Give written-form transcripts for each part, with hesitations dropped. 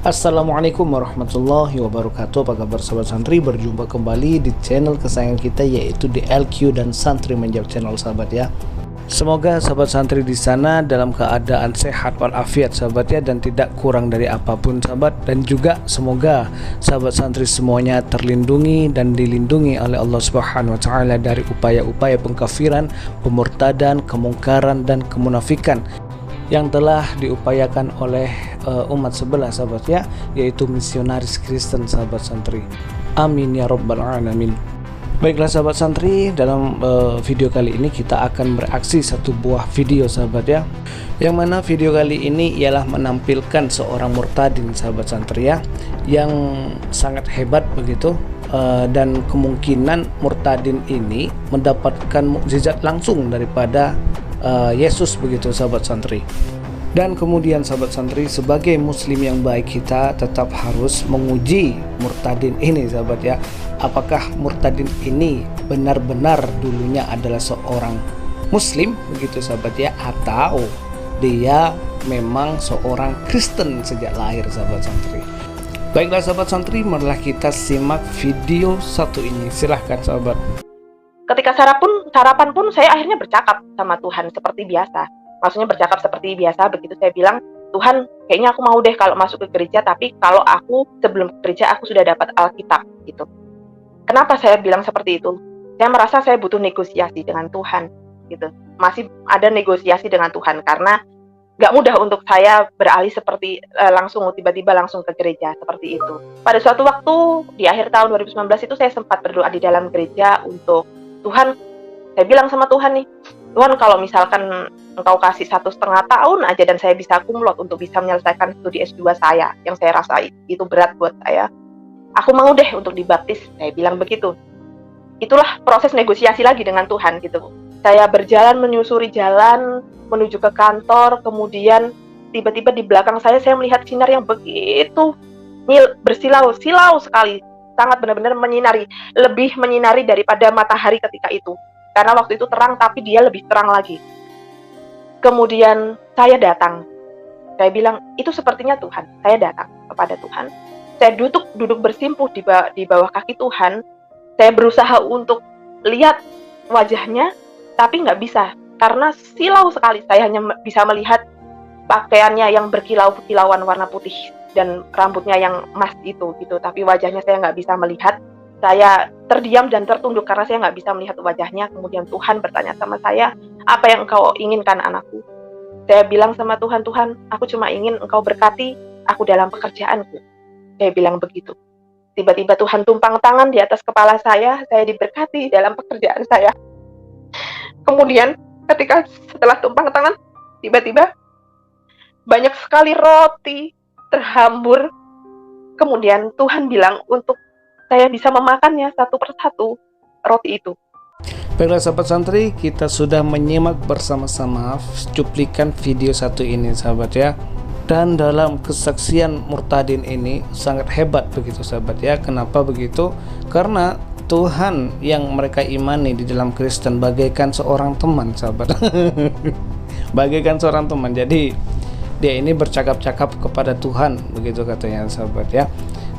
Assalamualaikum warahmatullahi wabarakatuh. Apa kabar sahabat santri? Berjumpa kembali di channel kesayangan kita, yaitu di LQ dan Santri Menjawab Channel, sahabat ya. Semoga sahabat santri di sana dalam keadaan sehat walafiat, sahabat ya, dan tidak kurang dari apapun, sahabat. Dan juga semoga sahabat santri semuanya terlindungi dan dilindungi oleh Allah Subhanahu wa taala dari upaya-upaya pengkafiran, pemurtadan, kemungkaran dan kemunafikan yang telah diupayakan oleh umat sebelah, sahabat ya, yaitu misionaris Kristen, sahabat santri. Amin ya rabbal alamin. Baiklah sahabat santri, dalam video kali ini kita akan bereaksi satu buah video, sahabat ya, yang mana video kali ini ialah menampilkan seorang murtadin, sahabat santri ya, yang sangat hebat begitu. Dan kemungkinan murtadin ini mendapatkan mukjizat langsung daripada Yesus begitu, sahabat santri. Dan kemudian sahabat santri, sebagai muslim yang baik, kita tetap harus menguji murtadin ini, sahabat ya. Apakah murtadin ini benar-benar dulunya adalah seorang muslim begitu, sahabat ya, atau dia memang seorang Kristen sejak lahir, sahabat santri. Baiklah sahabat santri, marilah kita simak video satu ini. Silahkan sahabat. Ketika sarapan pun saya akhirnya bercakap sama Tuhan seperti biasa. Maksudnya bercakap seperti biasa, begitu saya bilang, Tuhan kayaknya aku mau deh kalau masuk ke gereja, tapi kalau aku sebelum ke gereja aku sudah dapat Alkitab gitu. Kenapa saya bilang seperti itu? Saya merasa saya butuh negosiasi dengan Tuhan gitu. Masih ada negosiasi dengan Tuhan karena gak mudah untuk saya beralih seperti tiba-tiba langsung ke gereja seperti itu. Pada suatu waktu di akhir tahun 2019 itu saya sempat berdoa di dalam gereja untuk Tuhan. Saya bilang sama Tuhan nih, Tuhan kalau misalkan Engkau kasih 1,5 tahun aja dan saya bisa kumlot untuk bisa menyelesaikan studi S2 saya, yang saya rasa itu berat buat saya, aku mau deh untuk dibaptis. Saya bilang begitu. Itulah proses negosiasi lagi dengan Tuhan gitu. Saya berjalan menyusuri jalan menuju ke kantor, kemudian tiba-tiba di belakang saya melihat sinar yang begitu bersilau-silau sekali. Sangat benar-benar menyinari, lebih menyinari daripada matahari ketika itu. Karena waktu itu terang, tapi dia lebih terang lagi. Kemudian saya datang. Saya bilang, itu sepertinya Tuhan. Saya datang kepada Tuhan. Saya duduk bersimpuh di bawah kaki Tuhan. Saya berusaha untuk lihat wajahnya, tapi nggak bisa. Karena silau sekali. Saya hanya bisa melihat pakaiannya yang berkilau-kilauan warna putih dan rambutnya yang emas itu gitu. Tapi wajahnya saya nggak bisa melihat. Saya terdiam dan tertunduk karena saya nggak bisa melihat wajahnya. Kemudian Tuhan bertanya sama saya, apa yang engkau inginkan anakku? Saya bilang sama Tuhan, Tuhan, aku cuma ingin engkau berkati aku dalam pekerjaanku. Saya bilang begitu. Tiba-tiba Tuhan tumpang tangan di atas kepala saya diberkati dalam pekerjaan saya. Kemudian setelah tumpang tangan, tiba-tiba banyak sekali roti terhambur. Kemudian Tuhan bilang untuk saya bisa memakannya satu persatu roti itu. Baiklah sahabat santri, kita sudah menyimak bersama-sama cuplikan video satu ini, sahabat ya. Dan dalam kesaksian murtadin ini sangat hebat begitu, sahabat ya. Kenapa begitu? Karena Tuhan yang mereka imani di dalam Kristen bagaikan seorang teman, sahabat. Bagaikan seorang teman. Jadi dia ini bercakap-cakap kepada Tuhan begitu katanya, sahabat ya.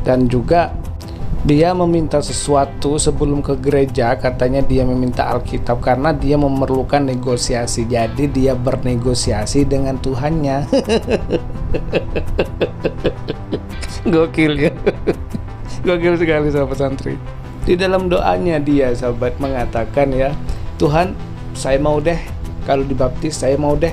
Dan juga dia meminta sesuatu sebelum ke gereja, katanya dia meminta Alkitab karena dia memerlukan negosiasi. Jadi dia bernegosiasi dengan Tuhannya. Gokil ya. Gokil sekali sahabat santri. Di dalam doanya dia, sahabat, mengatakan ya, Tuhan, saya mau deh kalau dibaptis, saya mau deh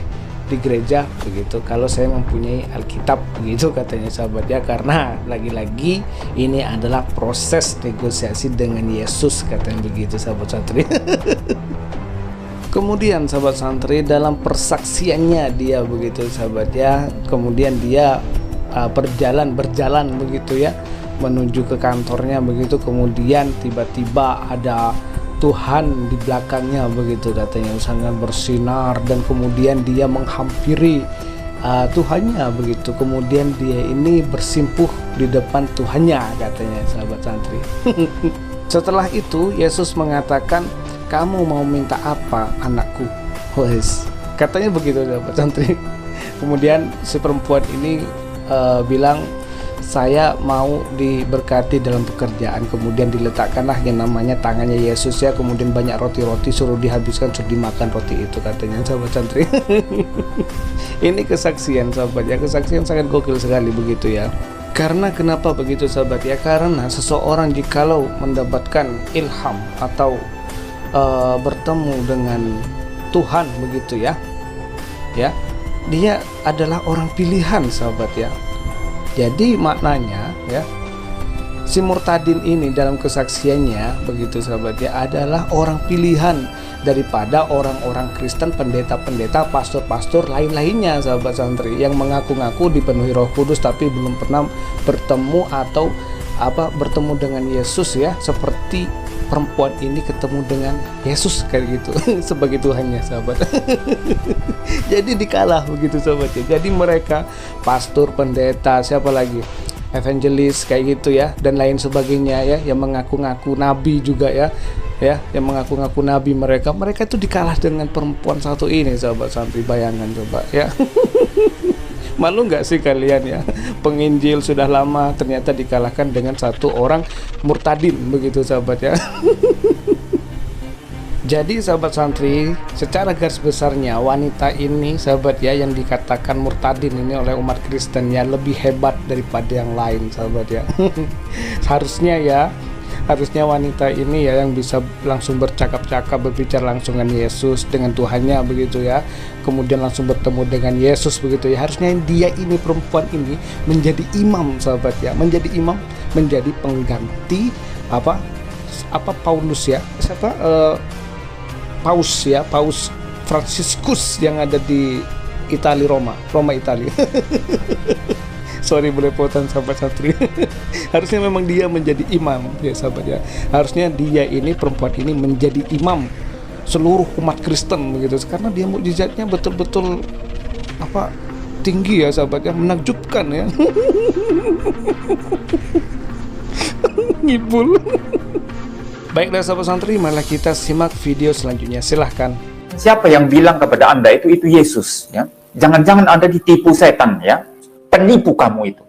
di gereja begitu kalau saya mempunyai Alkitab begitu katanya, sahabat ya. Karena lagi-lagi ini adalah proses negosiasi dengan Yesus, katanya begitu, sahabat santri. Kemudian sahabat santri, dalam persaksiannya dia begitu, sahabat ya, kemudian dia berjalan begitu ya menuju ke kantornya begitu. Kemudian tiba-tiba ada Tuhan di belakangnya begitu, katanya sangat bersinar, dan kemudian dia menghampiri Tuhannya begitu. Kemudian dia ini bersimpuh di depan Tuhannya, katanya, sahabat santri. Setelah itu Yesus mengatakan, kamu mau minta apa anakku? Wes, katanya begitu, sahabat santri. Kemudian si perempuan ini bilang, saya mau diberkati dalam pekerjaan, kemudian diletakkanlah yang namanya tangannya Yesus ya, kemudian banyak roti-roti, suruh dihabiskan, suruh dimakan roti itu, katanya sahabat santri. Ini kesaksian sahabat ya, kesaksian sangat gokil sekali begitu ya. Karena kenapa begitu sahabat ya? Karena seseorang jikalau mendapatkan ilham atau bertemu dengan Tuhan begitu ya, dia adalah orang pilihan sahabat ya. Jadi maknanya ya, si murtadin ini dalam kesaksiannya begitu sahabat ya, adalah orang pilihan daripada orang-orang Kristen, pendeta-pendeta, pastor-pastor lain-lainnya sahabat santri, yang mengaku-ngaku dipenuhi Roh Kudus tapi belum pernah bertemu atau bertemu dengan Yesus ya, seperti perempuan ini ketemu dengan Yesus kayak gitu sebagai Tuhannya sahabat. Jadi dikalah begitu sahabat ya. Jadi mereka pastor, pendeta, siapa lagi, evangelis kayak gitu ya, dan lain sebagainya ya, yang mengaku-ngaku nabi juga ya, yang mengaku-ngaku nabi, mereka itu dikalah dengan perempuan satu ini sahabat santri. Bayangan coba ya. Malu nggak sih kalian ya, penginjil sudah lama ternyata dikalahkan dengan satu orang murtadin begitu sahabat ya. Jadi sahabat santri, secara garis besarnya wanita ini sahabat ya, yang dikatakan murtadin ini oleh umat Kristen ya, lebih hebat daripada yang lain sahabat ya. Harusnya wanita ini ya yang bisa langsung bercakap-cakap, berbicara langsung dengan Yesus, dengan Tuhannya begitu ya, kemudian langsung bertemu dengan Yesus begitu ya. Harusnya dia ini, perempuan ini, menjadi imam sahabat ya, menjadi imam, menjadi pengganti Paulus ya, Paus Fransiskus yang ada di Roma Italia. Sorry belepotan sahabat santri. Harusnya memang dia menjadi imam ya sahabat ya. Harusnya dia ini, perempuan ini, menjadi imam seluruh umat Kristen begitu, karena dia mukjizatnya betul-betul tinggi ya sahabat ya, menakjubkan ya. Ngibul. Baiklah sahabat santri, malah kita simak video selanjutnya, silahkan. Siapa yang bilang kepada Anda itu Yesus ya? Jangan-jangan Anda ditipu setan ya. Penipu kamu itu,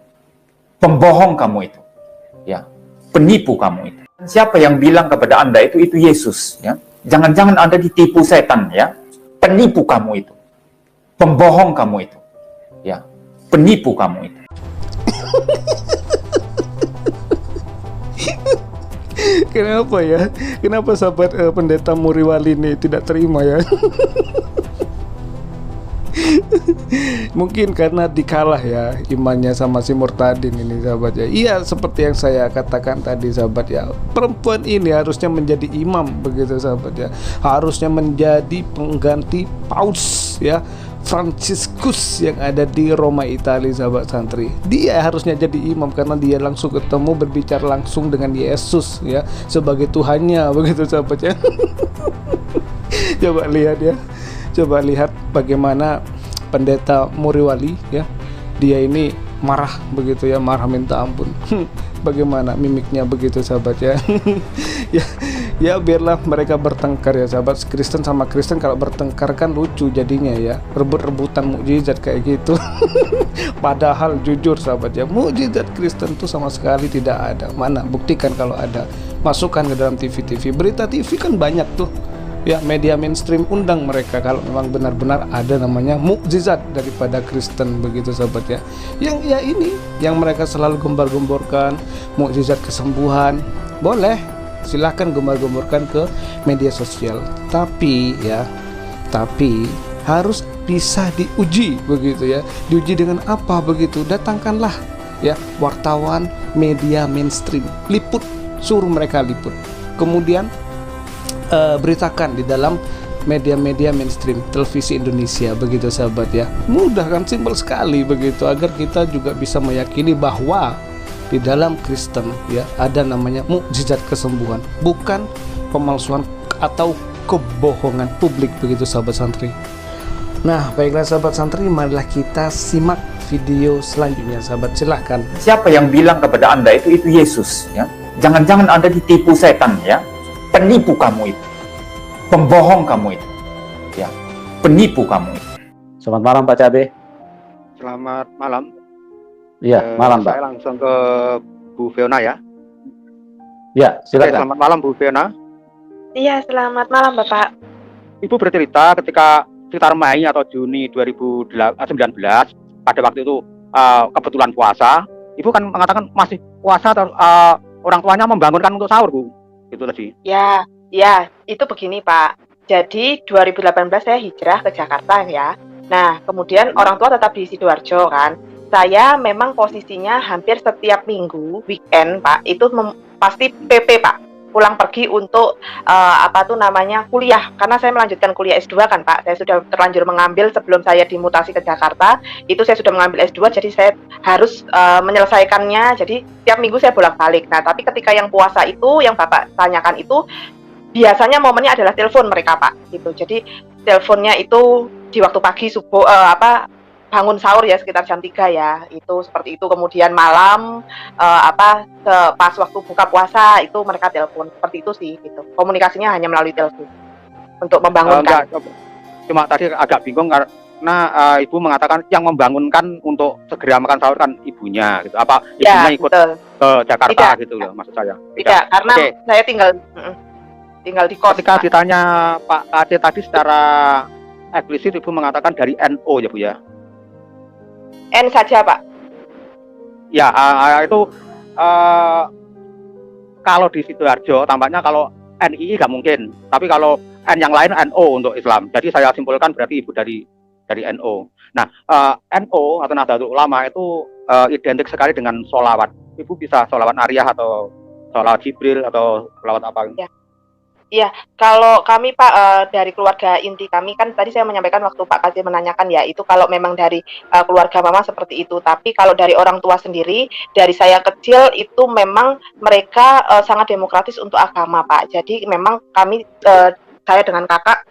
pembohong kamu itu, ya, penipu kamu itu. Siapa yang bilang kepada Anda itu Yesus, ya? Jangan-jangan Anda ditipu setan, ya, penipu kamu itu, pembohong kamu itu, ya, penipu kamu itu. Kenapa ya? Kenapa sahabat pendeta Muriwali ini tidak terima ya? Mungkin karena dikalah ya imannya sama si murtadin ini sahabat ya. Iya, seperti yang saya katakan tadi sahabat ya, perempuan ini harusnya menjadi imam begitu sahabat ya, harusnya menjadi pengganti Paus ya, Fransiskus yang ada di Roma Italia sahabat santri. Dia harusnya jadi imam karena dia langsung ketemu, berbicara langsung dengan Yesus ya, sebagai Tuhannya begitu sahabat ya. Coba lihat ya, coba lihat bagaimana pendeta Muriwali ya, dia ini marah begitu ya, marah minta ampun. Bagaimana mimiknya begitu sahabat ya. ya biarlah mereka bertengkar ya sahabat. Kristen sama Kristen kalau bertengkar kan lucu jadinya ya, rebut-rebutan mukjizat kayak gitu. Padahal jujur sahabat ya, mukjizat Kristen tuh sama sekali tidak ada. Mana buktikan kalau ada, masukkan ke dalam TV, berita TV kan banyak tuh ya, media mainstream, undang mereka kalau memang benar-benar ada namanya mukjizat daripada Kristen begitu sahabat ya. Yang ya ini yang mereka selalu gembar-gemborkan, mukjizat kesembuhan, boleh silahkan gembar-gemborkan ke media sosial, tapi harus bisa diuji begitu ya. Diuji dengan apa begitu? Datangkanlah ya wartawan media mainstream, liput, suruh mereka liput, kemudian beritakan di dalam media-media mainstream televisi Indonesia begitu sahabat ya. Mudah kan, simpel sekali begitu, agar kita juga bisa meyakini bahwa di dalam Kristen ya ada namanya mukjizat kesembuhan, bukan pemalsuan atau kebohongan publik begitu sahabat santri. Nah baiklah sahabat santri, marilah kita simak video selanjutnya sahabat, silahkan. Siapa yang bilang kepada Anda itu Yesus ya? Jangan-jangan Anda ditipu setan ya, penipu kamu itu, pembohong kamu itu, ya, penipu kamu itu. Selamat malam Pak Cabe. Selamat malam. Iya, malam, Pak. Saya langsung ke Bu Fiona ya. Ya, Oke, silakan. selamat malam Bu Fiona. Iya, selamat malam Bapak. Ibu bercerita ketika sekitar Mei atau Juni 2019, pada waktu itu kebetulan puasa, Ibu kan mengatakan masih puasa atau orang tuanya membangunkan untuk sahur, Bu. Itu tadi. Ya, itu begini Pak. Jadi 2018 saya hijrah ke Jakarta ya. Nah, kemudian orang tua tetap di Sidoarjo kan. Saya memang posisinya hampir setiap minggu, weekend Pak, itu pasti PP Pak. Pulang pergi untuk kuliah, karena saya melanjutkan kuliah S2 kan Pak. Saya sudah terlanjur mengambil sebelum saya dimutasi ke Jakarta, itu saya sudah mengambil S2, jadi saya harus menyelesaikannya, jadi tiap minggu saya bolak-balik. Nah, tapi ketika yang puasa itu, yang Bapak tanyakan itu, biasanya momennya adalah telepon mereka Pak, gitu. Jadi teleponnya itu di waktu pagi subuh, bangun sahur ya sekitar jam 3 ya, itu seperti itu. Kemudian malam pas waktu buka puasa itu mereka telepon, seperti itu sih gitu. Komunikasinya hanya melalui telepon untuk membangunkan. Cuma tadi agak bingung karena Ibu mengatakan yang membangunkan untuk segera makan sahur kan ibunya gitu. Apa ibunya ikut ke Jakarta gitu loh maksud saya? Tidak, karena saya tinggal di kos. Ketika ditanya Pak Ade tadi secara eksplisit, Ibu mengatakan dari NO ya Bu ya? N saja Pak. Ya, itu kalau di Sidoarjo tampaknya kalau NII nggak mungkin, tapi kalau N yang lain NO untuk Islam. Jadi saya simpulkan berarti Ibu dari NO. Nah, NO atau Nahdlatul Ulama itu identik sekali dengan sholawat. Ibu bisa sholawat Nariyah atau sholawat Jibril atau sholawat apa? Ya. Iya, kalau kami Pak dari keluarga inti kami kan tadi saya menyampaikan waktu Pak Kazi menanyakan ya, itu kalau memang dari keluarga mama seperti itu. Tapi kalau dari orang tua sendiri, dari saya kecil itu memang mereka sangat demokratis untuk agama Pak. Jadi memang kami saya dengan kakak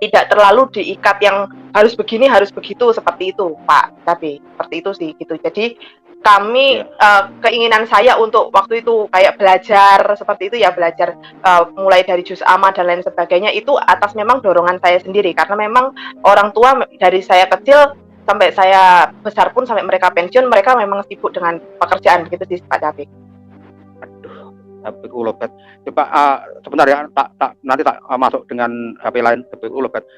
tidak terlalu diikat yang harus begini harus begitu seperti itu Pak. Tapi seperti itu sih gitu. Jadi kami keinginan saya untuk waktu itu kayak belajar seperti itu ya, belajar mulai dari juz amma dan lain sebagainya, itu atas memang dorongan saya sendiri, karena memang orang tua dari saya kecil sampai saya besar pun sampai mereka pensiun, mereka memang sibuk dengan pekerjaan gitu sih Pak David. HP ulopet. Coba sebentar ya, nanti tak masuk dengan HP lain, HP ulopet.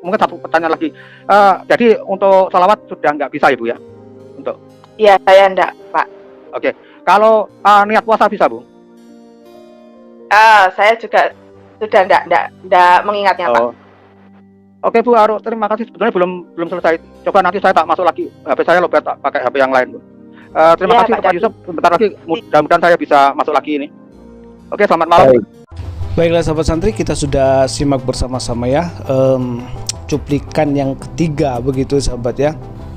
Mungkin satu pertanyaan lagi. Jadi untuk salawat sudah nggak bisa Ibu ya? Untuk iya, saya enggak, Pak. Oke. Kalau niat puasa bisa, Bu? Saya juga sudah enggak mengingatnya, Pak. Oke, Bu Aro, terima kasih. Sebetulnya belum selesai. Coba nanti saya tak masuk lagi. HP saya lobet, tak pakai HP yang lain, Bu. Terima kasih Pak Yusuf. Sebentar lagi mudah-mudahan saya bisa masuk lagi ini. Oke, selamat malam. Baiklah sahabat santri, kita sudah simak bersama-sama ya cuplikan yang ketiga begitu sahabat ya.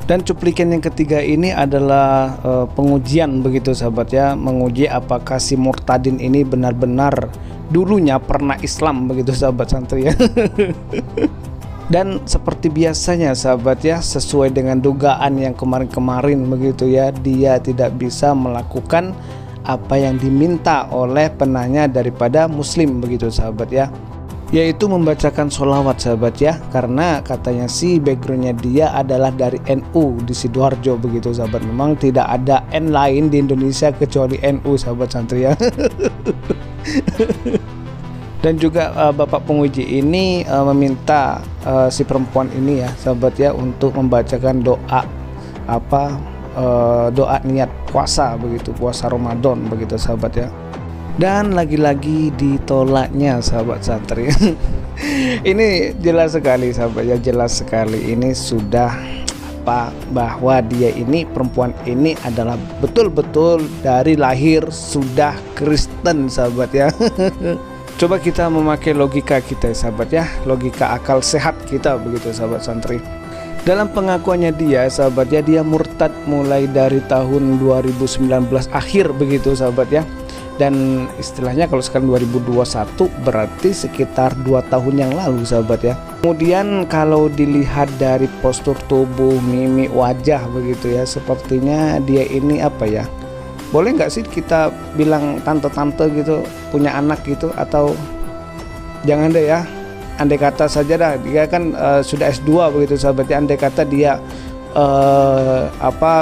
Dan cuplikan yang ketiga ini adalah pengujian begitu sahabat ya, menguji apakah si murtadin ini benar-benar dulunya pernah Islam begitu sahabat santri ya. Dan seperti biasanya sahabat ya, sesuai dengan dugaan yang kemarin-kemarin begitu ya, dia tidak bisa melakukan apa yang diminta oleh penanya daripada muslim begitu sahabat ya, yaitu membacakan sholawat sahabat ya, karena katanya sih backgroundnya dia adalah dari NU di Sidoarjo begitu sahabat. Memang tidak ada N lain di Indonesia kecuali NU sahabat santri ya. Dan juga bapak penguji ini meminta si perempuan ini ya sahabat ya untuk membacakan doa doa niat puasa begitu, puasa Ramadan begitu sahabat ya. Dan lagi-lagi ditolaknya sahabat santri. Ini jelas sekali sahabat ya, jelas sekali ini sudah bahwa dia ini, perempuan ini adalah betul-betul dari lahir sudah Kristen sahabat ya. Coba kita memakai logika kita sahabat ya, logika akal sehat kita begitu sahabat santri. Dalam pengakuannya dia sahabat ya, dia murtad mulai dari tahun 2019 akhir begitu sahabat ya. Dan istilahnya kalau sekarang 2021 berarti sekitar 2 tahun yang lalu sahabat ya. Kemudian kalau dilihat dari postur tubuh, mimik wajah begitu ya, sepertinya dia ini apa ya, boleh nggak sih kita bilang tante-tante gitu, punya anak gitu, atau jangan deh ya, andai kata saja dah dia kan sudah S2 begitu sahabat ya, andai kata dia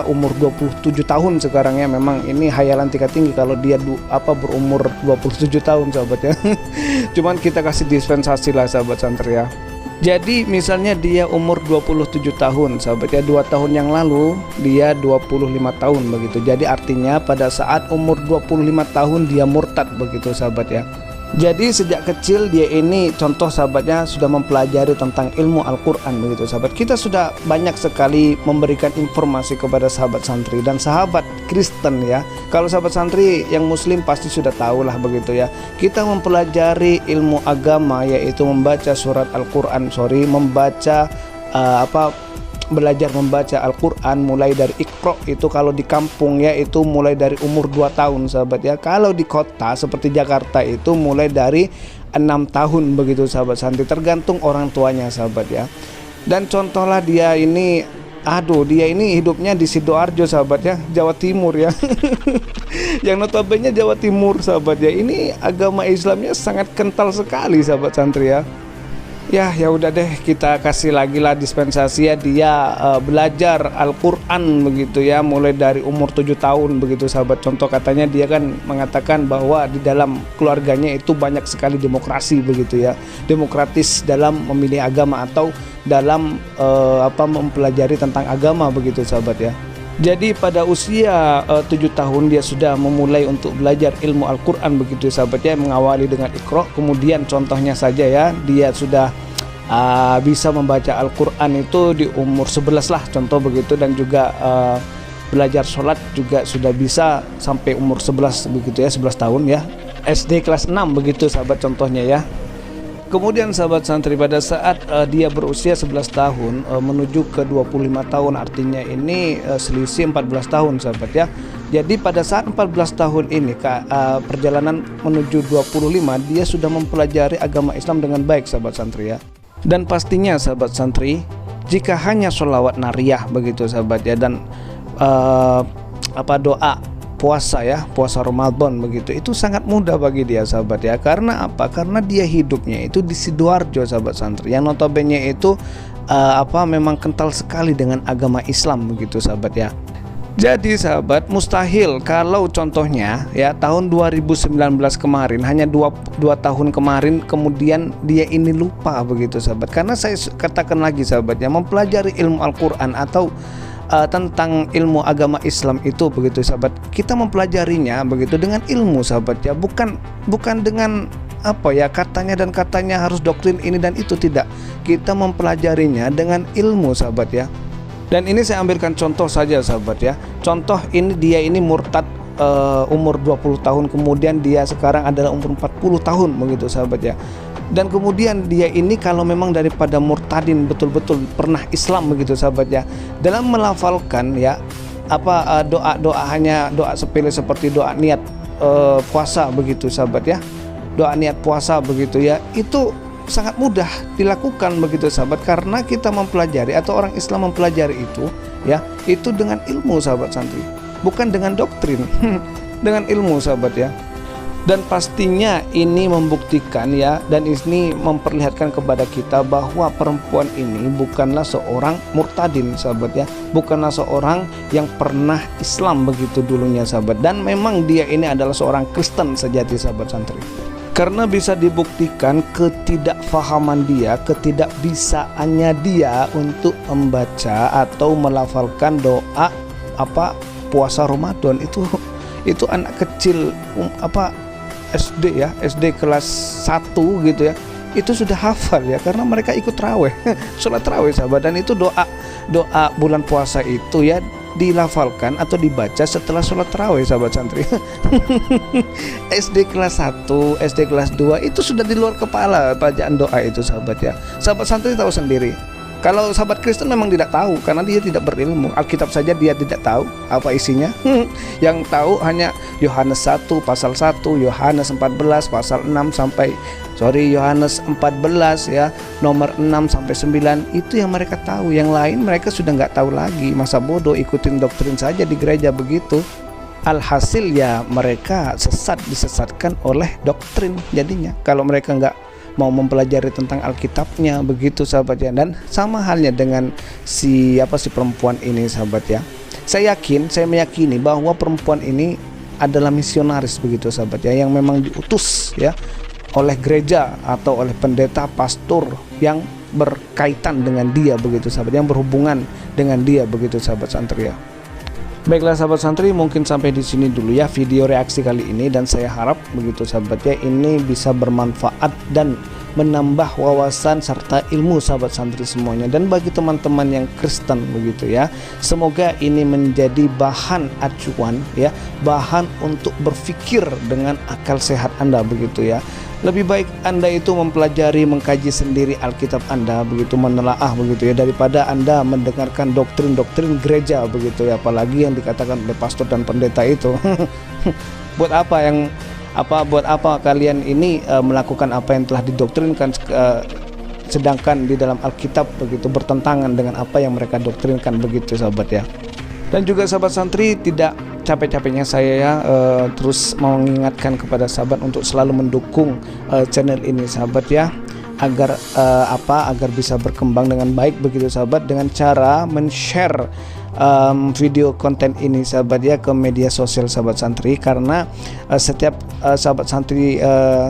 umur 27 tahun sekarang ya. Memang ini hayalan tingkat tinggi kalau dia berumur 27 tahun sahabat ya. Cuman kita kasih dispensasi lah sahabat santri ya. Jadi misalnya dia umur 27 tahun sahabat ya, 2 tahun yang lalu dia 25 tahun begitu. Jadi artinya pada saat umur 25 tahun dia murtad begitu sahabat ya. Jadi sejak kecil dia ini contoh sahabatnya sudah mempelajari tentang ilmu Al-Quran begitu sahabat. Kita sudah banyak sekali memberikan informasi kepada sahabat santri dan sahabat Kristen ya. Kalau sahabat santri yang muslim pasti sudah tahu lah begitu ya. Kita mempelajari ilmu agama yaitu membaca surat Al-Quran, belajar membaca Al-Quran mulai dari Iqra itu kalau di kampung ya itu mulai dari umur 2 tahun sahabat ya. Kalau di kota seperti Jakarta itu mulai dari 6 tahun begitu sahabat santri, tergantung orang tuanya sahabat ya. Dan contohlah dia ini hidupnya di Sidoarjo sahabat ya, Jawa Timur ya. Yang notabene Jawa Timur sahabat ya, ini agama Islamnya sangat kental sekali sahabat santri ya. Ya udah deh, kita kasih lagi lah dispensasi ya, dia belajar Al-Quran begitu ya mulai dari umur 7 tahun begitu sahabat. Contoh katanya dia kan mengatakan bahwa di dalam keluarganya itu banyak sekali demokrasi begitu ya, demokratis dalam memilih agama atau dalam mempelajari tentang agama begitu sahabat ya. Jadi pada usia 7 tahun dia sudah memulai untuk belajar ilmu Al-Quran begitu sahabat ya, mengawali dengan Iqra. Kemudian contohnya saja ya, dia sudah bisa membaca Al-Quran itu di umur 11 lah contoh begitu. Dan juga belajar sholat juga sudah bisa sampai umur 11 begitu ya, 11 tahun ya, SD kelas 6 begitu sahabat contohnya ya. Kemudian sahabat santri pada saat dia berusia 11 tahun menuju ke 25 tahun, artinya ini selisih 14 tahun sahabat ya. Jadi pada saat 14 tahun ini perjalanan menuju 25 dia sudah mempelajari agama Islam dengan baik sahabat santri ya. Dan pastinya sahabat santri, jika hanya sholawat nariyah begitu sahabat ya, dan doa puasa ya, puasa Ramadan begitu, itu sangat mudah bagi dia sahabat ya. Karena apa? Karena dia hidupnya itu di Sidoarjo sahabat santri, yang notabene itu memang kental sekali dengan agama Islam begitu sahabat ya. Jadi sahabat, mustahil kalau contohnya ya tahun 2019 kemarin, hanya 2 tahun kemarin, kemudian dia ini lupa begitu sahabat. Karena saya katakan lagi sahabat ya, mempelajari ilmu Al-Quran atau tentang ilmu agama Islam itu begitu sahabat, kita mempelajarinya begitu dengan ilmu sahabat ya, bukan dengan katanya harus doktrin ini dan itu, tidak. Kita mempelajarinya dengan ilmu sahabat ya. Dan ini saya ambilkan contoh saja sahabat ya. Contoh ini, dia ini murtad umur 20 tahun, kemudian dia sekarang adalah umur 40 tahun begitu sahabat ya. Dan kemudian dia ini kalau memang daripada murtadin betul-betul pernah Islam begitu sahabat ya, dalam melafalkan ya doa hanya doa sepele seperti doa niat puasa begitu sahabat ya, doa niat puasa begitu ya, itu sangat mudah dilakukan begitu sahabat, karena kita mempelajari atau orang Islam mempelajari itu ya, itu dengan ilmu sahabat santri, bukan dengan doktrin. Dengan ilmu sahabat ya. Dan pastinya ini membuktikan ya, dan ini memperlihatkan kepada kita bahwa perempuan ini bukanlah seorang murtadin sahabat ya, bukanlah seorang yang pernah Islam begitu dulunya sahabat, dan memang dia ini adalah seorang Kristen sejati sahabat santri. Karena bisa dibuktikan ketidakfahaman dia, ketidakbisaannya dia untuk membaca atau melafalkan doa puasa Ramadan itu anak kecil SD ya, SD kelas 1 gitu ya, itu sudah hafal ya, karena mereka ikut raweh, sholat raweh sahabat. Dan itu doa bulan puasa itu ya dilafalkan atau dibaca setelah sholat raweh sahabat santri. SD kelas 1, SD kelas 2 itu sudah di luar kepala bacaan doa itu sahabat ya. Sahabat santri tahu sendiri. Kalau sahabat Kristen memang tidak tahu, karena dia tidak berilmu. Alkitab saja dia tidak tahu apa isinya. Yang tahu hanya Yohanes 1 pasal 1, Yohanes 14 pasal 6 sampai Yohanes 14 ya, nomor 6 sampai 9, itu yang mereka tahu. Yang lain mereka sudah nggak tahu lagi. Masa bodoh, ikutin doktrin saja di gereja begitu. Alhasil ya mereka disesatkan oleh doktrin jadinya. Kalau mereka nggak mau mempelajari tentang Alkitabnya begitu sahabat ya. Dan sama halnya dengan si perempuan ini sahabat ya. Saya meyakini bahwa perempuan ini adalah misionaris begitu sahabat ya, yang memang diutus ya oleh gereja atau oleh pendeta pastor yang berkaitan dengan dia begitu sahabat, yang berhubungan dengan dia begitu sahabat santri ya. Baiklah sahabat santri, mungkin sampai di sini dulu ya video reaksi kali ini, dan saya harap begitu sahabat ya ini bisa bermanfaat dan menambah wawasan serta ilmu sahabat santri semuanya. Dan bagi teman-teman yang Kristen begitu ya, semoga ini menjadi bahan acuan ya, bahan untuk berpikir dengan akal sehat Anda begitu ya. Lebih baik Anda itu mempelajari, mengkaji sendiri Alkitab Anda begitu, menelaah begitu ya, daripada Anda mendengarkan doktrin-doktrin gereja begitu ya, apalagi yang dikatakan oleh pastor dan pendeta itu. Buat apa kalian ini melakukan apa yang telah didoktrinkan, sedangkan di dalam Alkitab begitu bertentangan dengan apa yang mereka doktrinkan begitu sahabat ya. Dan juga sahabat santri, tidak capek-capeknya saya ya terus mengingatkan kepada sahabat untuk selalu mendukung channel ini sahabat ya, agar agar bisa berkembang dengan baik begitu sahabat, dengan cara men-share video konten ini sahabat ya ke media sosial sahabat santri, karena setiap sahabat santri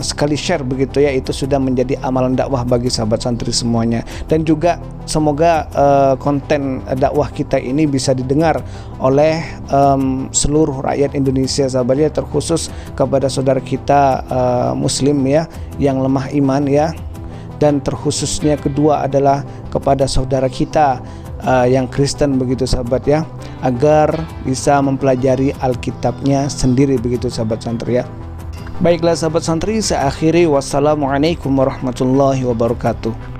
sekali share begitu ya, itu sudah menjadi amalan dakwah bagi sahabat santri semuanya. Dan juga semoga konten dakwah kita ini bisa didengar oleh seluruh rakyat Indonesia sahabat ya, terkhusus kepada saudara kita muslim ya yang lemah iman ya, dan terkhususnya kedua adalah kepada saudara kita yang Kristen begitu sahabat ya, agar bisa mempelajari Alkitabnya sendiri begitu sahabat santri ya. Baiklah sahabat santri, saya akhiri, wassalamualaikum warahmatullahi wabarakatuh.